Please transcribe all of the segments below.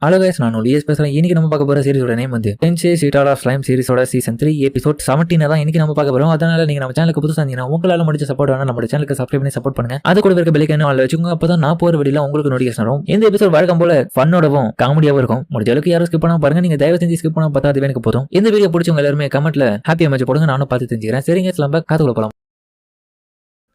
Hello guys, நான் லியஸ் பேசுறேன். இன்னைக்கு நம்ம பார்க்க போற சீரிஸோட நேம் வந்து Tensei Shitara ஸ்லைம் சீரிஸோட சீசன் 3 எபிசோட் 17 தான் இன்னைக்கு நம்ம பார்க்க போறோம். அதனால நீங்க நம்ம சேனலுக்கு புதுசா இருந்தீங்கன்னா உங்களால முடிஞ்ச சப்போர்ட் வேணா நம்ம சேனலுக்கு சப்ஸ்கிரைப் பண்ணி சப்போர்ட் பண்ணுங்க. அது கூட இருக்க பெல் ஐகானை ஆல்ல வச்சுக்கோங்க. அப்பதான் நான் போற வீடியோல உங்களுக்கு நோட்டிஃபிகேஷன் வரும். இந்த எபிசோட் வழக்கம் போல ஃபன்னோடவும் காமெடியாவும் இருக்கும். முடிஞ்ச அளவுக்கு யாரும் ஸ்கிப் பண்ணாம பாருங்க. நீங்க தயவு செஞ்சு ஸ்கிப் பண்ணாம பார்த்தா அது எனக்கு போதும். இந்த வீடியோ பிடிச்சவங்க எல்லாரும் கமெண்ட்ல ஹாப்பி எமோஜி போடுங்க. நானும் பார்த்து தெரிஞ்சுக்கிறேன். சரிங்க, நம்ம காத்துக்குள்ள போலாம்.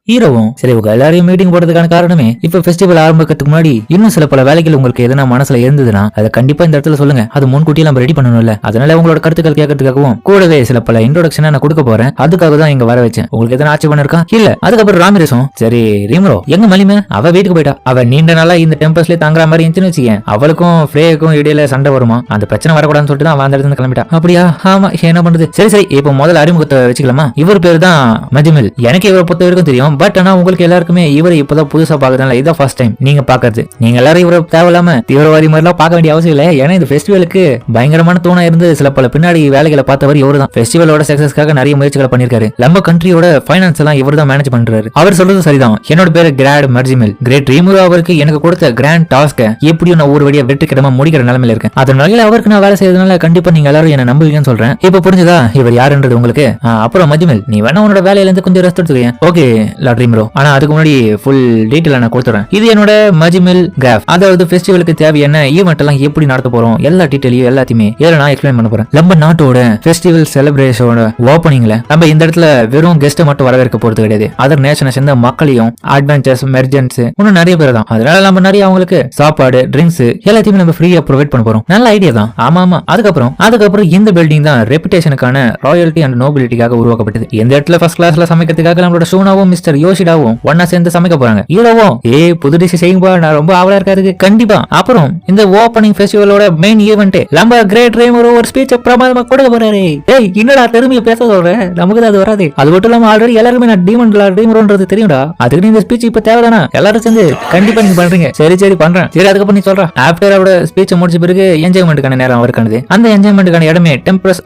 ஹீரோவும் சரி உங்க எல்லாரையும் மீட்டிங் போடுறதுக்கான காரணமே இப்ப ஃபெஸ்டிவல் ஆரம்பிக்கிறதுக்கு முன்னாடி இன்னும் சில பல வேலைகள் உங்களுக்கு எதனா மனசுல இருந்ததுன்னா அதை கண்டிப்பா இந்த இடத்துல சொல்லுங்க. அது முன்கூட்டியே நம்ம ரெடி பண்ணணும்ல. அதனால உங்களோட கருத்துக்கள் கேட்கறதுக்காகவும் கூடவே சில பல இன்ட்ரோடக்ஷன் நான் கொடுக்க போறேன். அதுக்காக தான் இங்க வர வச்சேன். உங்களுக்கு எதனா ஆட்சி பண்ண இருக்கா இல்ல? அதுக்கப்புறம் ராமிரேசும் சரி ரீமரோ எங்க மலிமே அவ வீட்டுக்கு போயிட்டா. அவ நீண்ட நாளா இந்த டெம்பஸ்ல தாங்குற மாதிரி இருந்துச்சுன்னு வச்சுக்கேன். அவளுக்கும் ஃப்ரேக்கும் இடையில சண்டை வருமா, அந்த பிரச்சனை வரக்கூடாதுன்னு சொல்லிட்டு தான் அந்த இடத்துல கிளம்பிட்டா. அப்படியா? ஆமா, என்ன பண்றது. சரி சரி, இப்ப முதல்ல அறிமுகத்தை வச்சுக்கலாமா? இவர் பேர் தான் மஜிமில். எனக்கு இவரை பொறுத்த வரைக்கும் தெரியும். பட் ஆனா உங்களுக்கு எல்லாருக்குமே இவரை இப்பதான் புதுசா பாக்குறதுனால இதான் ஃபர்ஸ்ட் டைம் நீங்க பாக்குறது. நீங்க எல்லாரும் இவரை தேவையில்லாம தீவிரவாதி மாதிரி எல்லாம் பார்க்க வேண்டிய அவசியம் இல்லை. ஏன்னா இந்த ஃபெஸ்டிவலுக்கு பயங்கரமான தூணா இருந்து சில பல பின்னாடி வேலைகளை பார்த்தவர் இவர் தான். ஃபெஸ்டிவலோட சக்சஸ்க்காக நிறைய முயற்சிகளை பண்ணிருக்காரு. நம்ம கண்ட்ரியோட பைனான்ஸ் எல்லாம் இவர் தான் மேனேஜ் பண்றாரு. அவர் சொல்றது சரிதான். என்னோட பேரு கிராட் மர்ஜிமில். கிரேட் ரீமுரோ அவருக்கு எனக்கு கொடுத்த கிராண்ட் டாஸ்க எப்படியும் நான் ஒரு வழியா வெற்றிகரமா முடிக்கிற நிலைமையில இருக்கேன். அதனால அவருக்கு நான் வேலை செய்யறதுனால கண்டிப்பா நீங்க எல்லாரும் என்ன நம்புவீங்கன்னு சொல்றேன். இப்ப புரிஞ்சுதா இவர் யாருன்றது உங்களுக்கு? அப்புறம் மஜிமில், நீ வேணா உன்னோட வேலையில இருந்து கொஞ்சம் ரெஸ்ட் எடுத்துக்கேன். ஓகே லார்ட் ரீமுரோ, ஆனா அதுக்கு முன்னாடி ஃபுல் டீடைல் நான் கொடுத்துறேன். இது என்னோட மஜிமில் கிராஃப். அதாவது ஃபெஸ்டிவலுக்கு தேவையான ஈவென்ட் எல்லாம் எப்படி நடத்த போறோம் எல்லா டீடைலையும் எல்லாத்தையுமே இதுல நான் எக்ஸ்பிளைன் பண்ண போறேன். நம்ம நாட்டோட ஃபெஸ்டிவல் செலிப்ரேஷனோட ஓபனிங்ல நம்ம இந்த இடத்துல வெறும் கெஸ்ட் மட்டும் வரவேற்க போறது கிடையாது. அதர் நேஷனை சேர்ந்த மக்களையும் அட்வென்ச்சர்ஸ் மெர்ஜென்ட்ஸ் இன்னும் நிறைய பேர் தான். அதனால நம்ம நிறைய அவங்களுக்கு சாப்பாடு ட்ரிங்க்ஸ் எல்லாத்தையுமே நம்ம ஃப்ரீயா ப்ரொவைட் பண்ண போறோம். நல்ல ஐடியா தான். ஆமா ஆமா. அதுக்கப்புறம் இந்த பில்டிங் தான் ரெப்புடேஷனுக்கான ராயல்டி அண்ட் நோபிலிட்டிக்காக உருவாக்கப்பட்டது. இந்த இடத்துல ஃபர்ஸ்ட் கிளாஸ்ல சமைக்கிறதுக்காக நம்மளோட ஷூனாவும் மிஸ்டர் யோஷிடாவும் ஒன்னா சேர்ந்து சமைக்க போறாங்க. ஹீரோவும் புது டிஷ் செய்யும்பா, நான் ரொம்ப ஆவலா இருக்காரு. கண்டிப்பா. அப்புறம் இந்த ஓபனிங் ஃபெஸ்டிவலோட மெயின் ஈவென்ட் நம்ம கிரேட் ரீமரோ ஒரு ஸ்பீச் பிரமாதமா கொடுக்க போறாரு. ஏய் என்னடா திரும்பிய பேச சொல்ற? நமக்கு அது வராது. அது மட்டும் இல்லாம ஆல்ரெடி எல்லாருமே நான் டீமன் ரீமரோன்றது தெரியும்டா. அதுக்கு இந்த ஸ்பீச் இப்ப தேவைதானா? எல்லாரும் சேர்ந்து கண்டிப்பா நீங்க பண்றீங்க. சரி சரி பண்றேன். சரி அதுக்கப்புறம் நீ சொல்ற. ஆஃப்டர் அவரோட ஸ்பீச் முடிச்ச பிறகு என்ஜாய்மெண்ட்டுக்கான நேரம் அவருக்கானது. அந்த என்ஜாய்மெண்ட்டுக்கான இடமே டெம்பரஸ்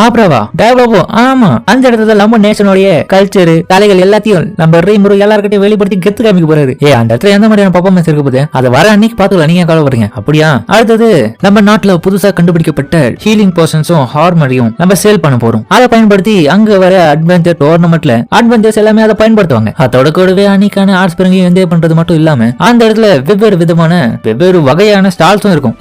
ஆப்ராவா டெவலப்போ. ஆமா, அந்த இடத்துல நம்ம நேஷனோட கல்ச்சர் கலைகள் எல்லாத்தையும் நம்ம ரீமரோ எல்லார்கிட்டையும் வெளிப்படுத்தி கெத்து காமிக்க போறாரு. அந்த இடத்துல எந்த மாதிரியான பர்ஃபார்மன்ஸ் இருக்க போகுது அதை வர அன்னைக்கு பாத்துக்கலாம். நீங்க கவலைப்படுறீங்க அப்படியா? அடுத்தது நம்ம நாட்டுல புதுசா கண்டுபிடிக்கப்பட்ட ஹீலிங் போர்ஷன்ஸும் ஹார்மரியும் நம்ம சேல் பண்ண போறோம். அதை பயன்படுத்தி அங்க வர அட்வென்ச்சர் டோர்னமெண்ட்ல அட்வென்ச்சர்ஸ் எல்லாமே அதை பயன்படுத்துவாங்க. அதோட கூடவே அன்னைக்கான ஆர்ட்ஸ் பிறங்கையும் என்ஜாய் பண்றது மட்டும் இல்லாம அந்த இடத்துல வெவ்வேறு வகையான ஸ்டால்ஸும் இருக்கும்.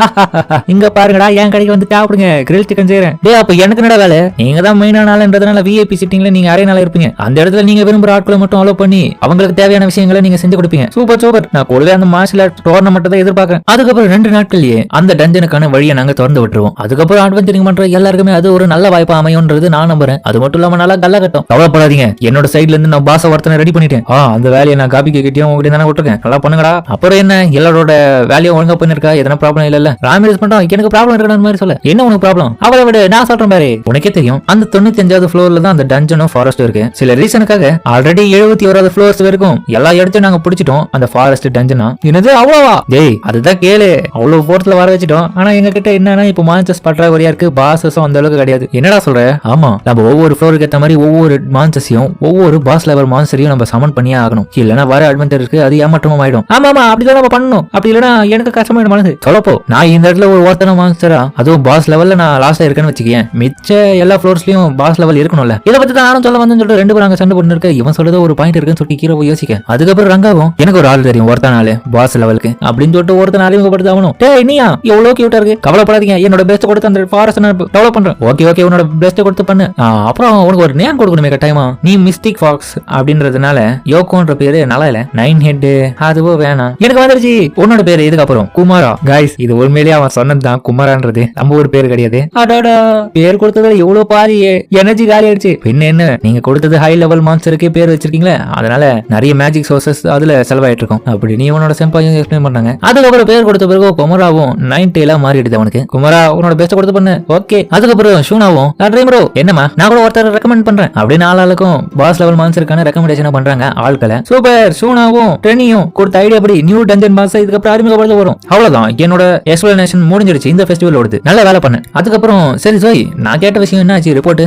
இங்க பாருங்கடா, என் கடைக்கு வந்து சாப்பிடுங்க, கிரில் சிக்கன் செய்யறேன். அப்ப எனக்கு என்னடா வேலை? நீங்க தான் மெயினான ஆளுன்றதுனால விஐபி சிட்டிங்ல நீங்க அரை நாளா இருப்பீங்க. அந்த இடத்துல நீங்க விரும்புற ஆட்களை மட்டும் அலோ பண்ணி அவங்களுக்கு தேவையான விஷயங்களை நீங்க செஞ்சு கொடுப்பீங்க. Super super. நான் கூடவே அந்த மார்ஷல் ஆர்ட் டோர்னமெண்ட் தான் எதிர்பார்க்கறேன். அதுக்கப்புறம் 2 நாட்கள்லயே அந்த டஞ்சனுக்கான வழியை நாங்க திறந்து விட்டுருவோம். அதுக்கப்புறம் அட்வென்ச்சரிங் பண்ற எல்லாருக்குமே அது ஒரு நல்ல வாய்ப்பா அமையும்ன்றது நான் நம்புறேன். அது மட்டும் இல்லாம நல்லா கல்ல கட்டும். கவலைப்படாதீங்க, என்னோட சைட்ல இருந்து நான் பாச ஒருத்தனை ரெடி பண்ணிட்டேன். அந்த வேலையை நான் காப்பி கிட்டியும் உங்ககிட்ட தானே விட்டுருக்கேன். நல்லா பண்ணுங்கடா. அப்புறம் என்ன எல்லாரோட வேலையும் ஒழுங்கா பண்ணிருக்கா? எதனா ப்ராப்ளம் இல்ல? ராமிரேஸ் பண்றோம். எனக்கு ப்ராப்ளம் இருக்கா மாதிரி சொல்ல. என்ன உனக்கு ப்ராப்ளம்? அவளை விட நான் சொல்றேன் பாரு. உனக்கே தெரியும் அந்த 95வது ஃப்ளோர்ல தான் அந்த டஞ்சனும் ஃபாரஸ்டும் இருக்கு. சில ரீசனுக்காக ஆல்ரெடி 71வது ஃப்ளோர்ஸ் வரைக்கும் எல்லா இடத்தையும் நாங்க பிடிச்சிட்டோம். அந்த ஃபாரஸ்ட் டஞ்சனா என்னது அவ்வளவா? டேய் அதுதான் கேளு, அவ்வளவு போர்ட்ல வர வச்சிட்டோம். ஆனா எங்க கிட்ட என்னன்னா இப்ப மான்சஸ் பற்றாக்குறையா இருக்கு. பாசஸும் அந்த அளவுக்கு கிடையாது. என்னடா சொல்ற? ஆமா, நம்ம ஒவ்வொரு ஃப்ளோருக்கு ஏற்ற மாதிரி ஒவ்வொரு மான்சஸையும் ஒவ்வொரு பாஸ் லெவல் மான்சரையும் நம்ம சமன் பண்ணியே ஆகணும். இல்லனா வர அட்வென்ச்சருக்கு அது ஏமாற்றமா ஆயிடும். ஆமா ஆமா, அப்படிதான் நம்ம பண்ணணும். அப்படி இல்லனா எனக்கு கஷ்டமாயிடும் மனசு. சொல்லப்போ நான் இந்த இடத்துல ஒரு ஒருத்தன மான்சரா அதுவும் பாஸ் லெவல்ல நான் லாஸ்டா இருக்கேன்னு வச்சுக்கேன். மிச்ச எல்லா ஃப்ளோர்ஸ்லயும் பாஸ் லெவல் இருக்கணும்ல. இதை பத்தி தான் நானும் சொல்ல வந்து சொல்லிட்டு 2 பேரும் அங்க சண்டை போட்டு இருக்க. இவன் சொல்றது ஒரு பாயிண்ட் இருக்குன்னு சொல்லி ஹீரோ யோசிக்க. அதுக்கப்புறம் ரங்காவும் எனக்கு ஒரு ஆள் தெரியும் ஒருத்த நாள் பாஸ் லெவலுக்கு அப்படின்னு சொல்லிட்டு ஒருத்த நாளையும் ஆகணும். நீயா எவ்வளவு கியூட்டா இருக்கு, கவலைப்படாதீங்க, என்னோட பெஸ்ட் கொடுத்து அந்த ஃபாரஸ்ட் நான் டெவலப் பண்றேன். ஓகே ஓகே, உன்னோட பெஸ்ட் கொடுத்து பண்ணு. அப்புறம் உனக்கு ஒரு நேம் கொடுக்கணுமே கட்டாயமா. நீ மிஸ்டிக் ஃபாக்ஸ் அப்படின்றதுனால யோகோன்ற பேரு நல்லா இல்ல. 9 ஹெட் அதுவும் வேணாம். எனக்கு வந்துருச்சு உன்னோட பேரு. இதுக்கப்புறம் குமாரா. கைஸ் இது உண்மையிலேயே அவன் சொன்னதுதான். குமாரான்றது நம்ம ஒரு பேர் கிடையாது. அடாடா, பேர் கொடுத்ததுல எவ்வளவு பாதி எனர்ஜி காலி ஆயிடுச்சு. பின்ன என்ன, நீங்க கொடுத்தது ஹை லெவல் மான்ஸ்டருக்கே பேர் வச்சிருக்கீங்களே, அதனால நிறைய மேஜிக் சோர்சஸ் அதுல செலவாயிட்டு இருக்கும். அப்படி நீ உன்னோட செம்பாயும் எக்ஸ்பிளைன் பண்ணாங்க. அதுக்கப்புறம் பேர் கொடுத்த பிறகு குமராவும் 90 மாறிடுது அவனுக்கு. குமரா உன்னோட பெஸ்ட் கொடுத்து பண்ணு. ஓகே. அதுக்கப்புறம் ஷூனாவும் ட்ரீமரோ என்னமா நான் கூட ஒருத்தர் ரெக்கமெண்ட் பண்றேன் அப்படின்னு ஆளாளுக்கும் பாஸ் லெவல் மான்ஸ்டருக்கான ரெக்கமெண்டேஷன் பண்றாங்க ஆட்களை. சூப்பர். ஷூனாவும் ட்ரெனியும் கொடுத்த ஐடியா படி நியூ டஞ்சன் பாஸ் இதுக்கப்புறம் அறிமுகப்படுத்த வரும். அவ்வளவுதான், என்னோட எக்ஸ்பிளனேஷன் முடிஞ்சிருச்சு. இந்த ஃபெஸ்டிவல் ஓடுது, நல்ல வேலை பண்ணு. அதுக்கப்புறம் சரி சோய், நான் கேட்ட விஷயம் என்ன ஆச்சு ரிப்போர்ட்?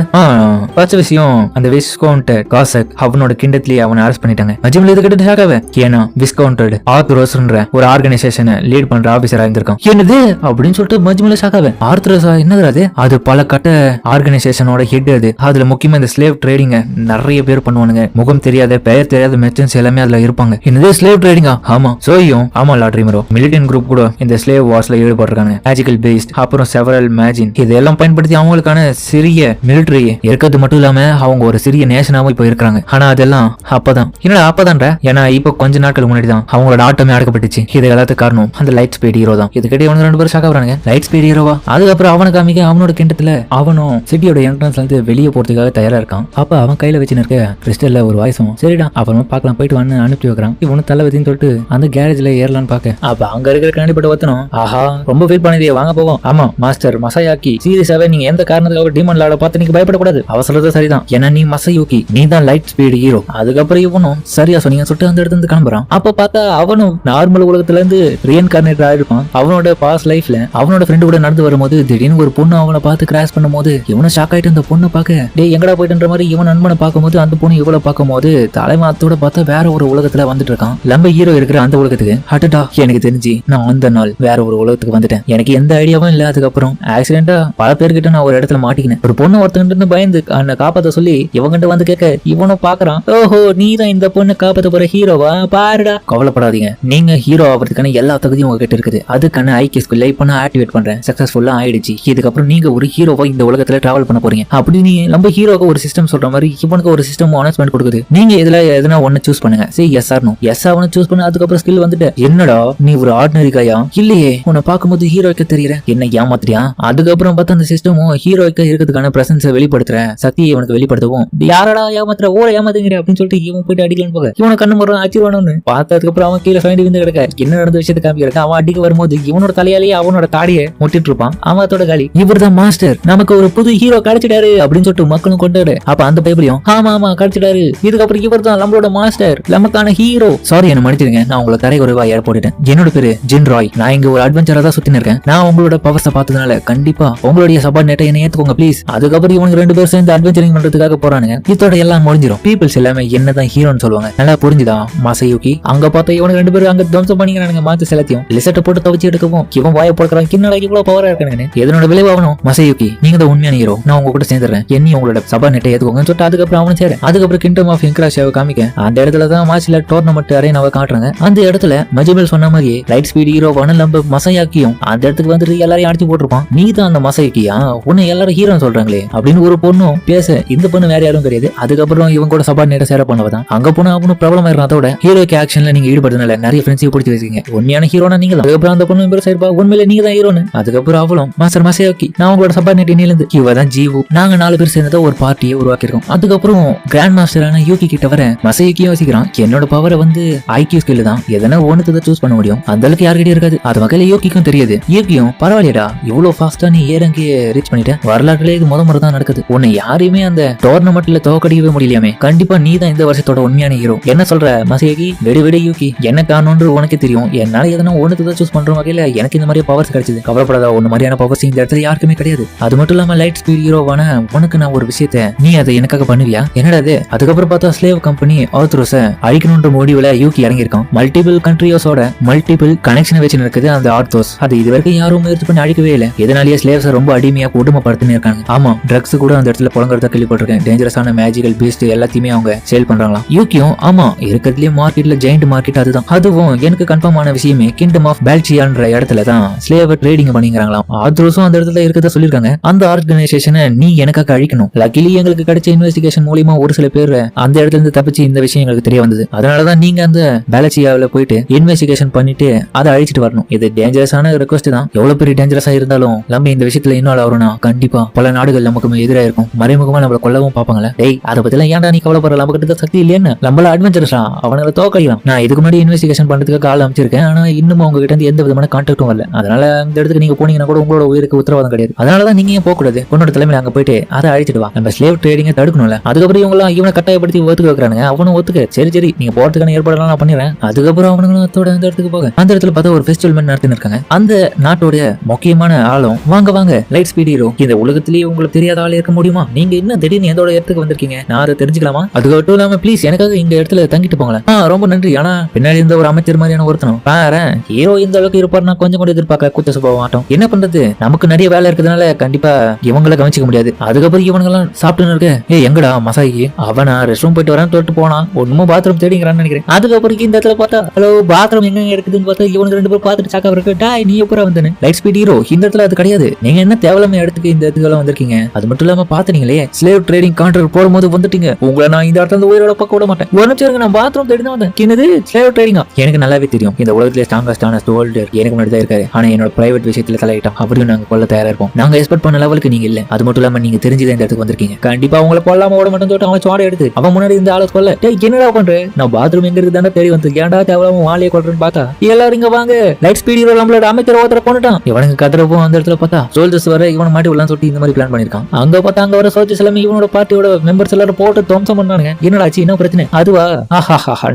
ஃபர்ஸ்ட் விஷயம் அந்த விஸ்கவுண்ட் காசக் அவனோட கிண்டத்திலேயே அவனை அரெஸ்ட் பண்ணிட்டாங்க. மஜ்மல் இது கிட்ட ஷாக் ஆவே. ஏன்னா விஸ்கவுண்டட் ஆர்த்ரோஸ்ன்ற ஒரு ஆர்கனைசேஷனை லீட் பண்ற ஆபீசரா இருந்திருக்கான். என்னது அப்படின்னு சொல்லிட்டு மஜ்மல் ஷாக் ஆவே. ஆர்த்ரோஸா என்னது அது பல கட்ட ஆர்கனைசேஷனோட ஹெட். அதுல முக்கியமா இந்த ஸ்லேவ் ட்ரேடிங்க நிறைய பேர் பண்ணுவானுங்க. முகம் தெரியாத பெயர் தெரியாத மெர்ச்சன்ட்ஸ் எல்லாமே அதுல இருப்பாங்க. என்னது ஸ்லேவ் ட்ரேடிங்கா? ஆமா சோயும் ஆமா லாட்ரிமரோ மிலிட்டன்ட் குரூப் கூட இந்த ஸ்லேவ் வார்ஸ்ல ஈடுபட்டிருக்காங்க. மேஜிக்கல் பேஸ்ட் அப்புறம் செவரல் மேஜின் இதெல்லாம் பயன்படுத்தி அவங்களுக்கான சிறிய மிலிட்டரி இருக்கிறது மட்டும் இல்லாம அவங்க ஒரு சிறிய நேஷனாவும் இப்ப இருக்காங்க. ஆனா அதெல்லாம் அப்பதான் என்னடா அப்பதான்ற ஏன்னா இப்ப கொஞ்ச நாட்கள் முன்னாடி தான் அவங்களோட ஆட்டமே அடக்கப்பட்டுச்சு. இது எல்லாத்துக்கு காரணம் அந்த லைட் ஸ்பீட் ஹீரோ தான். இதுக்கிட்ட இவங்க 2 பேரும் ஷாக் ஆகுறாங்க. லைட் ஸ்பீட் ஹீரோவா? அதுக்கப்புறம் அவனை காமிக்க அவனோட கிண்டத்துல அவனும் சிட்டியோட என்ட்ரன்ஸ்ல இருந்து வெளியே போறதுக்காக தயாரா இருக்கான். அப்ப அவன் கையில வச்சு இருக்க கிறிஸ்டல்ல ஒரு வாய்ஸும் சரிடா அப்புறமா பார்க்கலாம் போயிட்டு வந்து அனுப்பி வைக்கிறான். இவனு தலை வச்சின்னு சொல்லிட்டு அந்த கேரேஜ்ல ஏறலான்னு பாக்க அப்ப அங்க இருக்கிற கண்டிப்பட்ட ஒத்தனும் ஆஹா ரொம்ப ஃபீல் பண்ணிதே வாங்க போவோம். ஆமா மாஸ்டர் மசயாக்கி சீரியஸாவே நீங்க எந்த காரணத்துக்காக டீமன் லார்ட பார்த்து நீங்க பயப்படக்கூடாது. அவசரத்தை சரிதான் ஏன்னா நீ மசயூக்கி நீ தான் லைட் ஸ்பீட் ஹீரோ. அதுக்கப்புறம் இவனும் சரியா சொன்னீங்க சொல்லிட்டு அந்த இடத்துல இருந்து கிளம்புறான். அப்ப பார்த்தா அவனும் நார்மல் உலகத்துல இருந்து ரீஇன்கார்னேட் ஆயிருப்பான். அவனோட பாஸ்ட் லைஃப்ல அவனோட ஃப்ரெண்டு கூட நடந்து வரும்போது திடீர்னு ஒரு பொண்ணு அவனை பார்த்து கிராஷ் பண்ணும்போது இவனும் ஷாக் ஆயிட்டு அந்த பொண்ணை பார்க்க டேய் எங்கடா போயிட்டுன்ற மாதிரி இவன் நண்பனை பார்க்கும்போது அந்த பொண்ணு இவ்வளவு பார்க்கும்போது தலைமாத்தோட பார்த்தா வேற ஒரு உலகத்துல வந்துட்டு இருக்கான். நம்ம ஹீரோ இருக்கிற அந்த உலகத்துக்கு அட்டடா எனக்கு தெரிஞ்சு நான் அந்த நாள் வேற ஒரு உலகத்துக்கு வந்துட்டேன். எனக்கு எந்த ஐடியாவும் இல்ல. அதுக்கப்புறம் ஆக்சிடென்டா பல பேர்கிட்ட நான் ஒரு இடத்துல மாட்டிக்கினேன். ஒரு பொண்ணு ஒருத்தங்கிட்ட பயந்து அந்த காப்பாத்த சொல்லி இவங்கிட்ட வந்து கேட்க இவனும் பாக்குறான் ஓஹோ நீ தான் இந்த பொண்ணு காப்பாத்த போற ஹீரோவா பாருடா. கவலைப்படாதீங்க நீங்க ஹீரோ ஆகிறதுக்கான எல்லா தகுதியும் உங்ககிட்ட இருக்குது. அதுக்கான ஐக்கிய ஸ்கில் இப்ப நான் ஆக்டிவேட் பண்றேன். சக்சஸ்ஃபுல்லா ஆயிடுச்சு. இதுக்கப்புறம் நீங்க ஒரு ஹீரோவா இந்த உலகத்துல டிராவல் பண்ண போறீங்க. அப்படி நீ நம்ம ஹீரோக்கு ஒரு சிஸ்டம் சொல்ற மாதிரி இவனுக்கு ஒரு சிஸ்டம் அனௌன்ஸ்மெண்ட் கொடுக்குது. நீங்க இதுல எதனா ஒன்னு சூஸ் பண்ணுங்க. சரி எஸ் ஆர் நோ. எஸ் அவனை சூஸ் பண்ண அதுக்கப்புறம் ஸ்கில் வந்துட்டு என்னடா நீ ஒரு ஆர்டினரி காயா? இல்லையே உன்னை பார்க்கும்போது ஹீரோய்க்கு தெரியற என்ன ஏமாத்திரியா? அதுக்கப்புறம் பார்த்தா அந்த சிஸ்டமும் ஹீரோய்க்கு இருக்கிறதுக்கான பிரசன்ஸை வெளிப்படுத்துற சக்தியை இவனுக்கு வெளிப்படுத்தவும் யாரடா ஏமாத்துற ஓர ஏமாத்துங்கிற அப்படின்னு சொல்லிட்டு இவன் போயிட்டு அடிக்கலான்னு போக இவனை கண்ணு முறை அச்சிருவானு பார்த்ததுக்கு அவன் கீழே ஃபைண்ட் வந்து கிடக்க என்ன நடந்த விஷயத்தை காமிக்கிறக்க அவன் அடிக்க வரும்போது இவனோட தலையாலேயே அவனோட தாடியை முட்டிட்டு இருப்பான். அவனோட காலி இவர் தான் மாஸ்டர் நமக்கு ஒரு புது ஹீரோ கிடைச்சிட்டாரு அப்படின்னு சொல்லிட்டு மக்களும் கொண்டாடு. அப்ப அந்த பைபிளையும் ஆமா ஆமா கிடைச்சிட்டாரு இதுக்கப்புறம் இவர் தான் நம்மளோட மாஸ்டர் நமக்கான ஹீரோ. சாரி என்ன மன்னிச்சிருங்க நான் உங்களை தரை குறைவா ஏற போட்டுட்டேன். என்னோட பேரு ஜின் ராய். நான் இங்க ஒரு அட்வென்ச்சரா தான் சுத்தின்னு இருக்கேன். நான் உங்களோட பவர்ஸை பார்த்ததுனால கண்டிப்பா உங்களுடைய சபார்டினேட்டை என்ன ஏத்துக்கோங்க ப்ளீஸ். அதுக்கப்புறம் இவனுக்கு 2 பேரும் சேர்ந்து அட்வென்ச்சரிங் பண்றதுக்காக போறானுங்க. இதோட எல்லாம் முடிஞ்சிடும். பீப்பிள்ஸ் எல்லாமே என்னதான் ஹீரோன்னு சொல்லுவாங்க. நல்லா புரிஞ்சுதா மசயூக்கி? அங்க பார்த்தா இவனுக்கு 2 பேரும் அங்க துவம்சம் பண்ணிக்கிறானுங்க. மாத்து செலத்தையும் லிசட்டை போட்டு தவிச்சு எடுக்கவும் இவன் வாய போடுறான். கிண்ணடா இவ்வளவு பவரா இருக்கானுங்க. இதனோட விளைவாகணும் மசயூக்கி நீங்க தான் உண்மையான ஹீரோ. நான் உங்க கூட சேர்ந்துறேன். என்னையும் உங்களோட சபார்டினேட்டை ஏத்துக்கோங்கன்னு சொல்லிட்டு அதுக்கப்புறம் அவனும் சேர அதுக்கப்புறம் கிங்டம் ஆஃப் இன்க்ராஷியாவை காமிக்க அந்த இடத்துல தான் மார்ச்ல டோர்னமெண்ட் அரேனாவை காட்டுறாங்க. அந்த இடத்துல மஜிபல் சொன்ன மாதிரி லைட் ஸ்பீட் ஹீரோவான நம்ம மசயாக்கியும் அந்த இடத்துக்கு வந்துட்டு எல்லாரையும் அடிச்சு போட்டிருப்பான். நீ தான் அந்த மசயாக்கியா? உன்னை எல்லாரும் ஹீரோன்னு சொல்றாங்களே அப்படின்னு ஒரு பொண்ணும் பேச இந்த பொண்ணு வேற யாரும் கிடையாது. அதுக்கப்புறம் இவங்க கூட சபார்டினேட்டை சேர பண்ணவதான். அங்க போனா அவனும் ப்ராப்ளம் ஆயிரும். அதோட ஹீரோக்கு ஆக்ஷன்ல நீங்க ஈடுபடுறதுனால நிறைய ஃப்ரெண்ட்ஸையும் பிடிச்சி வச்சிருக்கீங்க. உண்மையான ஹீரோனா நீங்க தான். அதுக்கப்புறம் அந்த பொண்ணு பேர் சரிப்பா உண்மையில நீங்க தான் ஹீரோன்னு. அதுக்கப்புறம் அவளும் மாஸ்டர் மசயாக்கி நான் உங்களோட சபார்டினேட் இருந்து இவ தான் ஜீவு. நாங்க 4 பேர் சேர்ந்ததா ஒரு பார்ட்டியை உருவாக்கிருக்கோம். அதுக்கப்புறம் கிராண்ட் மாஸ்டரான யூகி கிட்ட வர மசயூக்கியும் யோசிக்கிறான் என்னோட பவரை வந்து ஐக்கியூ ஸ்கில் தான் எதனா ஒண்ணுத்தை சூஸ் பண்ண முடியும். அந்த அளவுக்கு யார்கிட்டயும் இருக்காது. அது வகையில யூகிக்கும் தெரியுது. யூகியும் பரவாயில்லடா இவ்வளவு ஃபாஸ்டா நீ ஏறங்கி ரீச் பண்ணிட்ட. வரலாற்றுல இது முறை தான் நடக்குது. உன்னை யாரையுமே அந்த டோர்னமெண்ட்ல தோக்கடிக்கவே முடியலையாமே. கண்டிப்பா நீ தான் இந்த வருஷத்தோட உண்மையான ஹீரோ. என்ன சொல்ற மசயூக்கி? வெடி யூகி என்ன காரணம்னு உனக்கு தெரியும். என்னால எதனா ஒண்ணுத்தை சூஸ் பண்ற வகையில எனக்கு இந்த மாதிரி பவர்ஸ் கிடைச்சது. கவலைப்படாத ஒண்ணு மாதிரியான பவர்ஸ் இந்த இடத்துல யாருக்குமே கிடையாது. அது மட்டும் இல்லாம லைட் ஸ்பீட் ஹீரோவான உனக்கு நான் ஒரு விஷயத்தை நீ அதை எனக்காக பண்ணுவியா? என்னடா அது? அதுக்கப்புறம் பார்த்தா ஸ்லேவ் கம்பெனி ஆர்த்ரோஸ அழிக்கணும்ன்ற முடிவுல யூகி இறங்கியிருக்கான். மல்டிபிள் கண்ட்ரியோஸோட மல்டிபிள் கனெக்ஷன் வச்சு இருக்குது அந்த ஆர்த்ரோஸ். அது இது வரைக்கும் யாரும் முயற்சி பண்ணி அழிக்கவே இல்லை. இதனாலேயே ஸ்லேவ்ஸ் ரொம்ப அடிமையா கொடுமைப்படுத்தின்னு இருக்காங்க. ஆமா ட்ரக்ஸ் கூட அந்த இடத்துல புழங்குறதா கேள்விப்பட்டிருக்கேன். டேஞ்சரஸான மேஜிக்கல் பீஸ்ட் எல்லாத்தையுமே அவங்க சேல் பண்றாங்களாம். யூகியும் ஆமா இருக்கிறதுலயே மார்க்கெட்ல ஜெயிண்ட் மார்க்கெட் அதுதான். அதுவும் எனக்கு கன்ஃபார்ம் ஆன விஷயமே கிங்டம் ஆஃப் பெல்ஜியான்ற இடத்துல தான் ஸ்லேவ் ட்ரேடிங் பண்ணிக்கிறாங்களாம். ஆர்த்ரோஸும் அந்த இடத்துல இருக்கிறதா சொல்லிருக்காங்க. அந்த ஆர்கனைசேஷனை நீ எனக்காக அழிக்கணும். லக்கிலி எங்களுக்கு கிடைச்ச இன்வெஸ்டிகேஷன் மூலமா ஒரு சில பேர் அந்த இடத்துல இருந்து தப்பிச்சு இந்த விஷயம் எங்களுக்கு தெரிய வந்தது. அதனாலதான் நீங்க அந்த பெல்ஜியாவில போயிட்டு இன்வெஸ்டிகேஷன் பண்ணிட்டு அதை அழிச்சிட்டு வரணும். இது டேஞ்சரஸான ரெக்வஸ்ட் தான். எவ்வளவு பெரிய டேஞ்சரஸா இருந்தாலும் நம்ம இந்த விஷயத்துல இன்வால்வ் ஆகணும்னா கண்டிப்பா பல நாடுகள் நமக்கு எதிராக இருக்கும். மறைமுகமா நம்மள கொல்லவும் பாப்பாங்களே. டேய் அதை பத்தி எல்லாம் ஏன்டா நீ கவலைப்படுற? நம்ம கிட்ட சக்தி இல்லையா? நம்மள அட்வென்ச்சரஸா அவங்களை தோக்கடிக்கலாம். நான் இதுக்கு முன்னாடி இன்வெஸ்டிகேஷன் பண்றதுக்கு ஆள் அமைச்சிருக்கேன். ஆனா இன்னும் அவங்க கிட்ட இருந்து எந்த விதமான கான்டாக்டும் வரல. அதனால இந்த இடத்துக்கு நீங்க போனீங்கன்னா கூட உங்களோட உயிருக்கு உத்தரவாதம் கிடையாது. அதனாலதான் நீங்க ஏன் போக கூடாது? உன்னோட தலைமையில அங்க போயிட்டு அதை அழிச்சிட்டு வா. நம்ம ஸ்லேவ் ட்ரேடிங்க தடுக்கணும்ல. அதுக்கப்புறம் இவனை கட்டாயப்படுத்தி ஒத்துக்க வைக்கிறாங்க. அவனும் ஒத்துக்க சரி நீங்க போறதுக்கான ஏற்பாடுலாம் நான் பண்ணிடுறேன். அதுக்கப்புறம் அவனுங்களும் அந்த இடத்துக்கு போக அந்த இடத்துல பார்த்தா ஒரு ஃபெஸ்டிவல் நடத்தின்னு இருக்காங்க. அந்த நாட்டோட முக்கியமான ஆளும் வாங்க லைட் ஸ்பீட் ஹீரோ இந்த உலகத்திலேயே உங்களுக்கு தெரியாத ஆள் இருக்க முடியுமா? நீங்க என்ன திடீர்னு எந்தோட இடத்துக்கு வந்திருக்கீங்க? நான் அதை தெரிஞ்சுக்கலாமா? அது மட்டும் இல்லாம ப்ளீஸ் எனக்காக இந்த இடத்துல தங்கிட்டு போங்களேன். ரொம்ப நன்றி. ஆனா பின்னாடி இருந்த ஒரு அமைச்சர் மாதிரியான ஒருத்தனும் பாரு ஹீரோ இந்த அளவுக்கு இருப்பாரு நான் கொஞ்சம் கூட எதிர்பார்க்கல. கூச்ச சுபாவம் ஆட்டம். என்ன பண்றது, நமக்கு நிறைய வேலை இருக்கிறதுனால கண்டிப்பா இவங்களை கவனிச்சிக்க முடியாது. அதுக்கப்புறம் இவனுங்கெல்லாம் சாப்பிட்டு இருக்க எங்கடா மசாயி அவனா ரெஸ்ட் ரூம் போயிட்டு வரான்னு சொல்லிட்டு போனா ஒண்ணுமோ பாத்ரூம் தேடிங்கிறான்னு நினைக்கிறேன். அதுக்கப்புறம் இந்த இடத்துல பார்த்தா ஹலோ பாத்ரூம் எங்க இருக்குதுன்னு பார்த்தா இவனுக்கு 2 பேர் பார்த்துட்டு சாக்கா இருக்கு. டாய் நீ எப்பறம் வந்தேன்னு. லைட் ஸ்பீட் ஹீரோ இந்த இடத்துல அது கிடையாது. நீங்க என்ன தேவலாம இடத்துக்கு இந்த இடத்துக்கு வந்திருக்கீங்க. அது மட்டும் இல்லாம பாத்துனீங்களே ஸ்லேவ் ட்ரேடிங் கான்ட்ராக்ட் போடும்போது வந்துட்டீங்க. உங்களை நான் இந்த இடத்துல உயிரோட பக்க விட மாட்டேன். ஒரு நிமிஷம் நான் பாத்ரூம் தேடி தான் வந்தேன். என்னது ஸ்லேவ் ட்ரேடிங்கா? எனக்கு நல்லாவே தெரியும் இந்த உலகத்திலே ஸ்ட்ராங்கஸ்டான சோல்டர் எனக்கு முன்னாடி தான் இருக்காரு. ஆனா என்னோட பிரைவேட் விஷயத்துல தலையிட்டோம் அப்படியும் நாங்க கொல்ல தயாரா இருப்போம். நாங்க எக்ஸ்பெக்ட் பண்ண லெவலுக்கு நீங்க இல்ல. அது மட்டும் இல்லாம நீங்க தெரிஞ்சுதான் இந்த இடத்துக்கு வந்திருக்கீங்க. கண்டிப்பா உங்களை கொல்லாம ஓட மட்டும் சொல்லிட்டு அவன் சோட எடுத்து அவன் முன்னாடி இந்த ஆளை கொல்ல என்னடா பண்ற நான் பாத்ரூம் எங்க இருக்கு தானே தேடி வந்து ஏன்டா தேவலாம வாழையை கொள்றேன்னு பார்த்தா எல்லாரும் இங்க வாங்க லைட் ஸ்பீட் ஹீரோ நம்மளோட அமைச்சர் ஒருத்தர கொண்டுட்டான். இவனுக்கு கதறப்போ அந்த இடத்துல பார்த்தா சோல்ஜர்ஸ் வர இவனை மாட்டி விடலாம் சொல்லிட்டு இந்த மாதிரி பிளான் பண்ணிருக்கான். அங்க பார்த்தா அங்க வர சோல்ஜர்ஸ் எல்லாமே இவனோட பார்ட்டியோட மெம்பர்ஸ் எல்லாரும் போட்டு துவம்சம் பண்ணானுங்க. என்னடாச்சு என்ன பிரச்சனை? அதுவா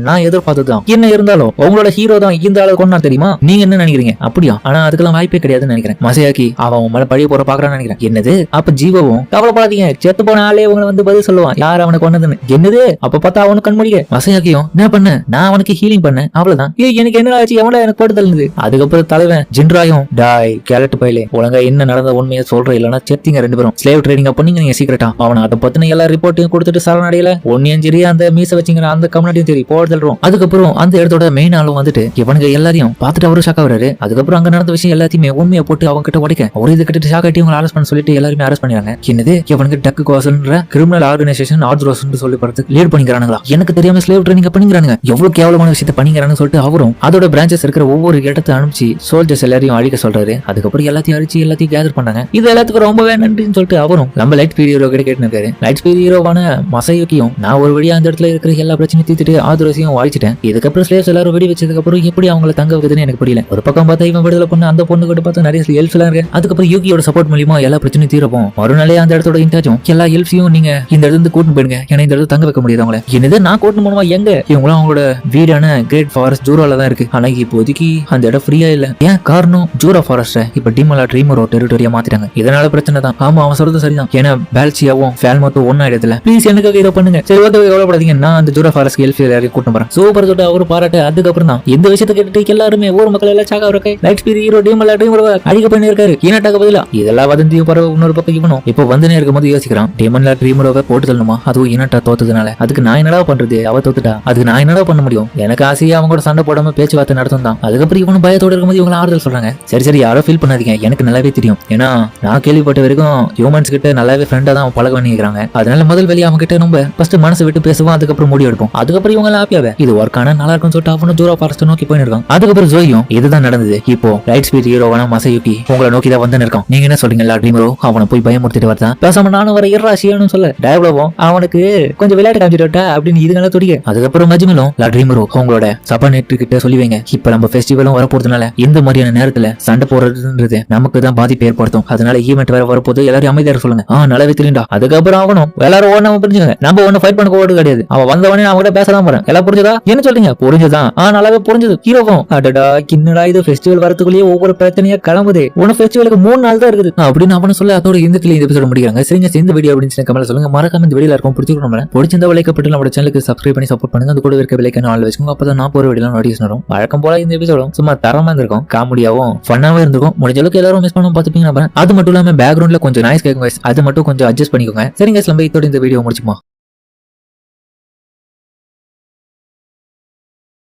நான் எதிர்பார்த்ததுதான். என்ன இருந்தாலும் உங்களோட ஹீரோ தான் இந்த ஆளை கொண்டா தெரியுமா? நீங்க என்ன நினைக்கிறீங்க? அப்படியா? ஆனா அதுக்கெல்லாம் வாய்ப்பே கிடையாதுன்னு நினைக்கிறேன். மசையாக்கி அவன் மேல பழிய போற பாக்குறான்னு நினைக்கிறேன். என்னது? அப்ப ஜீவவும் கவலைப்படாதீங்க செத்து போன ஆளே உங்களை வந்து பதில் சொல்லுவான் யார் அவனை கொண்டதுன்னு. என்னது? அப்ப பார்த்தா அவனுக்கு கண்மொழிக மசையாக்கியும் என்ன பண்ண நான் அவனுக்கு ஹீலிங் பண்ணேன் அவ்வளவுதான். எனக்கு என்ன ஆச்சு எவனா எனக்கு போட்டு தள்ளுது. அதுக்கப்புறம் தலைவன் ஜின்ராயும் டாய் கேலட் பையிலே ஒழுங்கா என்ன நடந்த உண்மையை சொல்ற இல்லன்னா செத்திங்க 2 பேரும். ஸ்லேவ் ட்ரேடிங் பண்ணீங்க நீங்க சீக்கிரட்டா. அவனை அதை பத்தின எல்லா ரிப்போர்ட்டையும் கொடுத்துட்டு சரணடையில ஒன்னியும் சரி அந்த மீச வச்சுங்கிற அந்த கம்யூனிட்டியும் சரி போடுறோம். அதுக்கப்புறம் அந்த இடத்தோட மெயின் ஆளும் வந்துட்டு இவனுங்க எல்லாரையும் பார்த்துட்டு அவரும் ஷாக்கா வராரு. அதுக்கப்புறம் அங்க நடந்த விஷயம் எல்லாத்தையுமே உண்மையை போட்டு அவங்க கிட்ட உடைக்க ஒரு இது கிட்ட ஷாக் ஆட்டி அவங்க அரெஸ்ட் பண்ண சொல்லிட்டு எல்லாருமே அரெஸ்ட் பண்ணிடுறாங்க. என்னது இவனுக்கு டக்கு கோசல்ன்ற கிரிமினல் ஆர்கனைசேஷன் ஆர்ஜரோஸ்னு சொல்லி படத்துக்கு லீட் பண்ணிக்கிறானுங்களா? எனக்கு தெரியாம ஸ்லேவ் ட்ரேடிங் பண்ணிக்கிறானுங்க. எவ்வளவு கேவலமான விஷயத்தை பண்ணிக்கிறான்னு சொல்லிட்டு அவரும் அதோட பிரான்ச்சஸ் இருக்கிற ஒவ்வொரு இடத்தை அனுப்பிச்சு சோல்ஜர்ஸ் எல்லாரையும் அழிக்க சொல்றாரு. அதுக்கப்புறம் எல்லாத்தையும் அழிச்சு எல்லாத்தையும் கேதர் பண்ணாங்க. இது எல்லாத்துக்கும் ரொம்பவே நன்றின்னு சொல்லிட்டு அவரும் நம்ம லைட் ஸ்பீட் ஹீரோ கிட்ட கேட்டுருக்காரு. லைட் ஸ்பீட் ஹீரோவான மசையுக்கியும் நான் ஒரு வழியா அந்த இடத்துல இருக்கிற எல்லா பிரச்சனையும் தீர்த்துட்டு ஆதரவையும் அழிச்சிட்டேன். இதுக்கப்புறம் ஸ்லேவ்ஸ் எல்லாரும் வெடி வச்சதுக்கு அப்புறம் எப்படி அவங்களை தங்க வைக்குதுன்னு எனக்கு புரியல. ஒரு பக்கம் பார்த்தா இவன் விடுதலை பண்ண அந்த பொண்ணு கிட்ட பார்த்தா நிறைய ஹெல்ப்ஸ் எல்லாம் இருக்கு. அதுக்கப்புறம் யூகியோட சப்போர்ட் மூலியமா எல்லா பிரச்சனையும் தீரப்போம். மறுநாளே அந்த இடத்தோட இன்சார்ஜும் எல்லா ஹெல்ப்ஸையும் நீங்க இந்த இடத்துல கூட்டு போயிடுங்க ஏன்னா இந்த இடத்துல தங்க வைக்க முடியாது அவங்கள. என்னது நான் கூட்டு போனோமா? எங்க இவங்களும் அவங்களோட வீடான கிரேட் ஃபாரஸ்ட் ஜூரால தான் இருக்கு. ஆனா இப்போதைக்கு அந்த இடம் ஃப்ரீயா இல்ல. ஏன் காரணம் ஜூரா ஃபாரஸ்ட் இப்ப டிமலா ட்ரீமரோ டெரிட்டோரியா மாத்திட்டாங்க. இதனால பிரச்சனை தான். ஆமா அவன் சொல்றது சரிதான். ஏன்னா பேல்சியாவும் ஃபேல்மோத்தும் ஒன்னாயிடத்துல ப்ளீஸ் எனக்காக இதை பண்ணுங்க. சரி ஓகே எவ்வளவுப்படாதீங்க நான் அந்த ஜூரா ஃபாரஸ்ட் ஹெல்ப் எல்லாரையும் கூட்டு போறேன். சூப்பர் சொல்லிட்டு அவரு பாராட்டு. அதுக்கப்புறம் தான் இந்த விஷயத்தை கேட்டுட்டு எல்லாருமே ஊர் மக்கள் எல்லாம் சாக்கா இருக்க லைட் ஸ்பீட் ஹீரோ டிமலா ட்ரீமரோ அடிக்க பண்ணி இருக்காரு. ஈனாட்டாக்க பதிலா இதெல்லாம் வதந்தியும் பரவ இன்னொரு பக்கம் இவனும் இப்போ வந்துனே இருக்கும்போது யோசிக்கிறான் டிமலா ட்ரீமரோவை போட்டு தள்ளணுமா? அதுவும் ஈனாட்டா தோத்ததுனால அதுக்கு நான் என்னடா பண்றது? அவ தோத்துட்டா அதுக்கு நான் என்னடா பண்ண முடியும்? எனக்கு ஆசையா அவங்க கூட சண்டை போடாம பேச்சுவார்த்தை நடத்தும் தான். அதுக்கப்புறம் இவனும் பயத்தோட இருக்கும்போது இவங்க ஆறுதல் சொல்றாங்க. சரி யாரோ ஃபீல் பண்ணாதீங்க எனக்கு நல்லாவே தெரியும். ஏன்னா நான் கேள்விப்பட்ட வரைக்கும் ஹியூமன்ஸ் கிட்ட நல்லாவே ஃப்ரெண்டா தான் பழக பண்ணிக்கிறாங்க. அதனால முதல் வெளியே அவங்க கிட்ட நம்ம ஃபர்ஸ்ட் மனசு விட்டு பேசுவோம். அதுக்கப்புறம் முடிவு எடுப்போம். அதுக்கப்புறம் இவங்க ஹாப்பியாவே இது ஒர்க் ஆனா நல்லா இருக்கும் சொல்லிட்டு அவனும் ஜூரா ஃபாரஸ்ட் நோக்கி போயிட்டு இருக்கான். அதுக்கப்புறம் ஜோயும் இதுதான் நடந்தது. இப்போ லைட் ஸ்பீட் ஹீரோவான மசையுக்கி உங்களை நோக்கி தான் வந்து இருக்கான். நீங்க என்ன சொல்றீங்களா ட்ரீமரோ? அவனை போய் பயமுறுத்திட்டு வரதான் பேசாம நானும் வர இராசியானு சொல்ல டயப்ளவும் அவனுக்கு கொஞ்சம் விளையாட்டு காமிச்சிட்டா அப்படின்னு இதுங்களா துடிக்க. அதுக்கப்புறம் மஜ்மலும் ட்ரீமரோ உங்களோட சபாநேட்டு கிட்ட சொல்லி வைங்க. இப்ப நம்ம ஃபெஸ்டிவலும் வரப்போறதுனால இந்த மாதிரியான நேரத்துல சண்டை போடுறதுன்றது நமக்கு தான் பாதிப்பு ஏற்படுத்தும். அதனால ஈவெண்ட் வேற வரப்போது எல்லாரும் அமைதியா சொல்லுங்க. நல்லாவே தெரியும்டா. அதுக்கப்புறம் ஆகணும் எல்லாரும் ஒண்ணு புரிஞ்சுங்க. நம்ம ஒண்ணு ஃபைட் பண்ண போறது கிடையாது. அவன் வந்தவனே நான் கூட பேசலாம் போறேன். எல்லாம் புரிஞ்சதா? என்ன சொல்றீங்க? புரிஞ்சதான். நல்லாவே புரிஞ்சது. ஹீரோவும் அடடா கிண்ணடா இது ஃபெஸ்டிவல் வரதுக்குள்ளேயே ஒவ்வொரு பிரச்சனையா கிளம்புது. உன ஃபெஸ்டிவலுக்கு 3 நாள் தான் இருக்குது அப்படின்னு அவனு சொல்ல அதோட இந்த எபிசோட முடிக்கிறாங்க. சரிங்க இந்த வீடியோ அப்படின்னு கமெண்ட்ல சொல்லுங்க. மறக்காம இந்த வீடியோல இருக்கும் பிடிச்சிருக்கோம் பிடிச்சிருந்தா லைக்கப்பட்டு நம்ம சேனலுக்கு சப்ஸ்கிரைப் பண்ணி சப்போர்ட் பண்ணுங்க. அது கூட இருக்க பெல் ஐகானை ஆல் வச்சுக்கோங்க. அப்பதான் நான் போற வீடியோல நோட்டிஃபிகேஷன் வரும். வழக்கம் போல இந்த எபிசோடும் சும்மா தரமா இருந்திருக்கும். காமெடியாவும் ஃபன்னாவும் இருந்திருக்கும். முடிஞ்ச அளவுக்கு எல்லாரும் மிஸ் பண்ண பாத்துப்பீங்க. அது மட்டும் இல்லாம பேக்ரவுண்ட்ல கொஞ்சம் நாய்ஸ் கேட்கும். அது மட்டும் கொஞ்சம் அட்ஜஸ்ட் பண்ணிக்கோங்க. சரிங்க இதோட இந்த வீடியோ முடிச்சுமா.